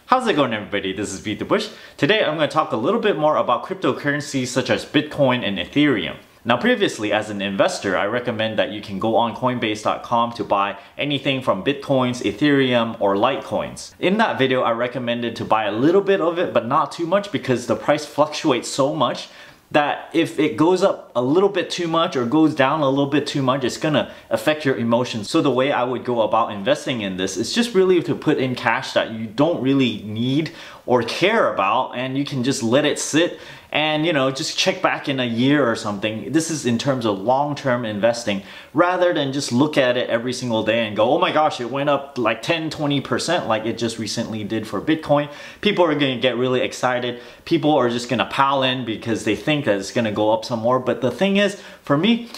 How's it going, everybody? This is BeatTheBush. Today I'm going to talk a little bit more about cryptocurrencies such as Bitcoin and Ethereum. Now previously, as an investor, I recommend that you can go on Coinbase.com to buy anything from Bitcoins, Ethereum, or Litecoins. In that video, I recommended to buy a little bit of it, but not too much because the price fluctuates so much that if it goes up a little bit too much or goes down a little bit too much, it's gonna affect your emotions. So the way I would go about investing in this is just really to put in cash that you don't really need or care about, and you can just let it sit and just check back in a year or something. This is in terms of long-term investing, rather than just look at it every single day and go, oh my gosh, it went up like 10-20% like it just recently did for Bitcoin. People are going to get really excited. People are just going to pile in because they think that it's going to go up some more. But the thing is, for me,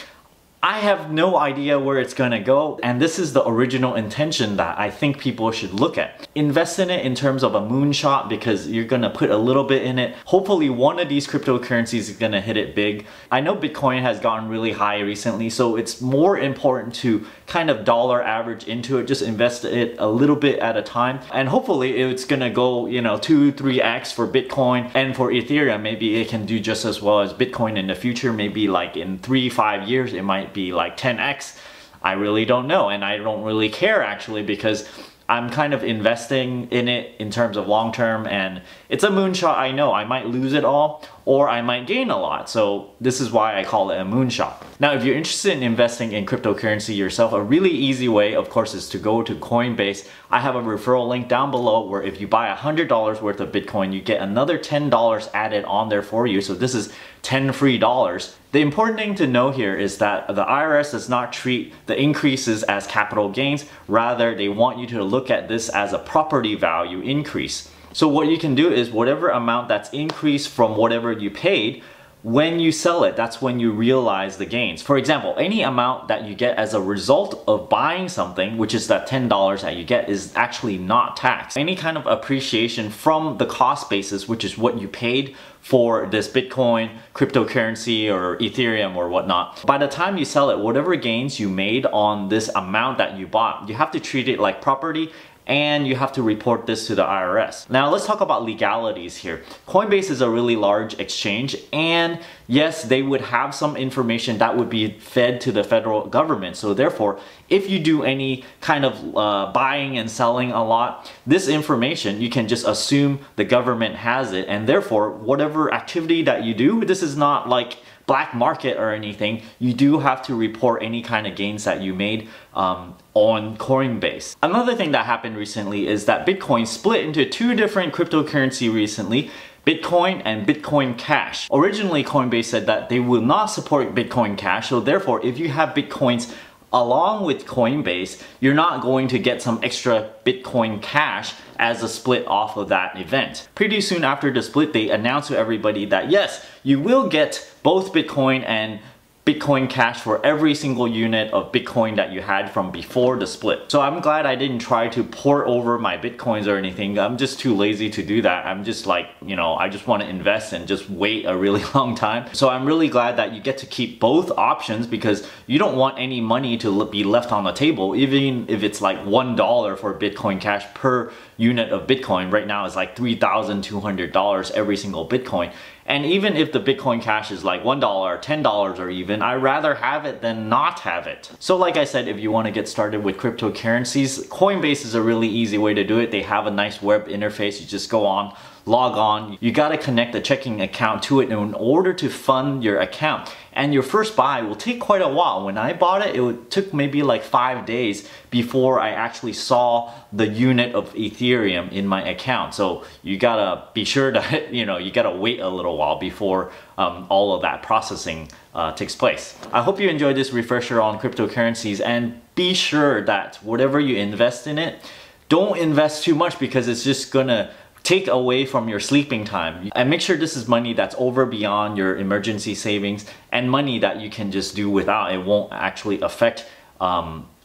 I have no idea where it's gonna go, and this is the original intention that I think people should look at. Invest in it in terms of a moonshot because you're gonna put a little bit in it. Hopefully one of these cryptocurrencies is gonna hit it big. I know Bitcoin has gotten really high recently, so it's more important to kind of dollar average into it, just invest it a little bit at a time. And hopefully it's gonna go 2-3x for Bitcoin, and for Ethereum maybe it can do just as well as Bitcoin in the future. Maybe like in 3-5 years it might be like 10x. I really don't know, and I don't really care actually, because I'm kind of investing in it in terms of long term, and it's a moonshot. I know I might lose it all or I might gain a lot, so this is why I call it a moonshot. Now if you're interested in investing in cryptocurrency yourself, a really easy way of course is to go to Coinbase. I have a referral link down below where if you buy $100 worth of Bitcoin, you get another $10 added on there for you, so this is 10 free dollars. The important thing to know here is that the IRS does not treat the increases as capital gains. Rather, they want you to look at this as a property value increase. So what you can do is whatever amount that's increased from whatever you paid, when you sell it, that's when you realize the gains. For example, any amount that you get as a result of buying something, which is that $10 that you get, is actually not taxed. Any kind of appreciation from the cost basis, which is what you paid for this Bitcoin, cryptocurrency, or Ethereum or whatnot, by the time you sell it, whatever gains you made on this amount that you bought, you have to treat it like property, and you have to report this to the IRS. Now let's talk about legalities here. Coinbase is a really large exchange, and yes, they would have some information that would be fed to the federal government. So therefore, if you do any kind of buying and selling a lot, this information, you can just assume the government has it, and therefore whatever activity that you do, this is not like black market or anything, you do have to report any kind of gains that you made on Coinbase. Another thing that happened recently is that Bitcoin split into two different cryptocurrency recently, Bitcoin and Bitcoin Cash. Originally, Coinbase said that they will not support Bitcoin Cash, so therefore if you have Bitcoins along with Coinbase, you're not going to get some extra Bitcoin Cash as a split off of that event. Pretty soon after the split, they announced to everybody that yes, you will get both Bitcoin and Bitcoin Cash for every single unit of Bitcoin that you had from before the split. So I'm glad I didn't try to port over my Bitcoins or anything. I'm just too lazy to do that. I'm just like, I just want to invest and just wait a really long time. So I'm really glad that you get to keep both options, because you don't want any money to be left on the table, even if it's like $1 for Bitcoin Cash per unit of Bitcoin. Right now it's like $3,200 every single Bitcoin. And even if the Bitcoin Cash is like $1, $10 or even, I'd rather have it than not have it. So like I said, if you want to get started with cryptocurrencies, Coinbase is a really easy way to do it. They have a nice web interface. You just go on, log on. You got to connect a checking account to it in order to fund your account. And your first buy will take quite a while. When I bought it, it took maybe like 5 days before I actually saw the unit of Ethereum in my account. So you gotta be sure that you gotta wait a little while before all of that processing takes place. I hope you enjoyed this refresher on cryptocurrencies, and be sure that whatever you invest in it, don't invest too much because it's just gonna take away from your sleeping time. And make sure this is money that's over beyond your emergency savings and money that you can just do without. It won't actually affect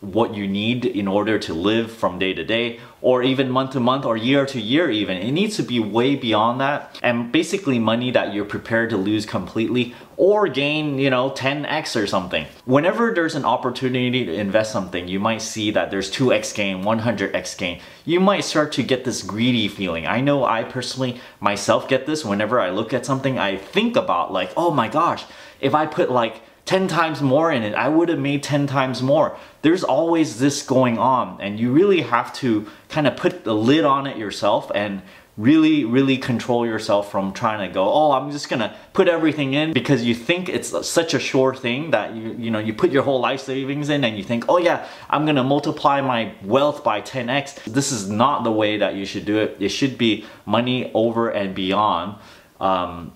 what you need in order to live from day to day, or even month to month, or year to year even. It needs to be way beyond that, and basically money that you're prepared to lose completely or gain, 10x or something. Whenever there's an opportunity to invest something, you might see that there's 2x gain, 100x gain. You might start to get this greedy feeling. I know I personally myself get this whenever I look at something. I think about like, oh my gosh, if I put like 10 times more in it, I would have made 10 times more. There's always this going on, and you really have to kind of put the lid on it yourself and really control yourself from trying to go, oh, I'm just gonna put everything in because you think it's such a sure thing that you put your whole life savings in and you think, oh yeah, I'm gonna multiply my wealth by 10x. This is not the way that you should do it. It should be money over and beyond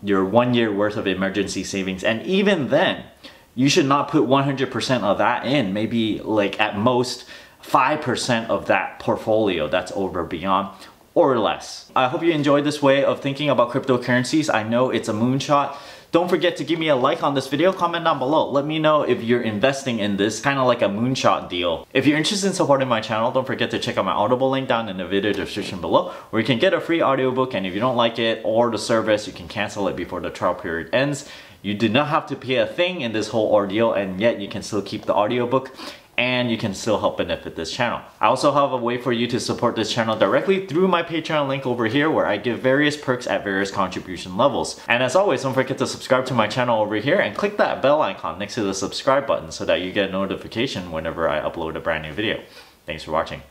your 1 year worth of emergency savings, and even then, you should not put 100% of that in. Maybe like at most 5% of that portfolio that's over beyond, or less. I hope you enjoyed this way of thinking about cryptocurrencies. I know it's a moonshot. Don't forget to give me a like on this video, comment down below. Let me know if you're investing in this kind of like a moonshot deal. If you're interested in supporting my channel, don't forget to check out my Audible link down in the video description below, where you can get a free audiobook, and if you don't like it or the service, you can cancel it before the trial period ends. You do not have to pay a thing in this whole ordeal, and yet you can still keep the audiobook and you can still help benefit this channel. I also have a way for you to support this channel directly through my Patreon link over here, where I give various perks at various contribution levels. And as always, don't forget to subscribe to my channel over here and click that bell icon next to the subscribe button so that you get a notification whenever I upload a brand new video. Thanks for watching.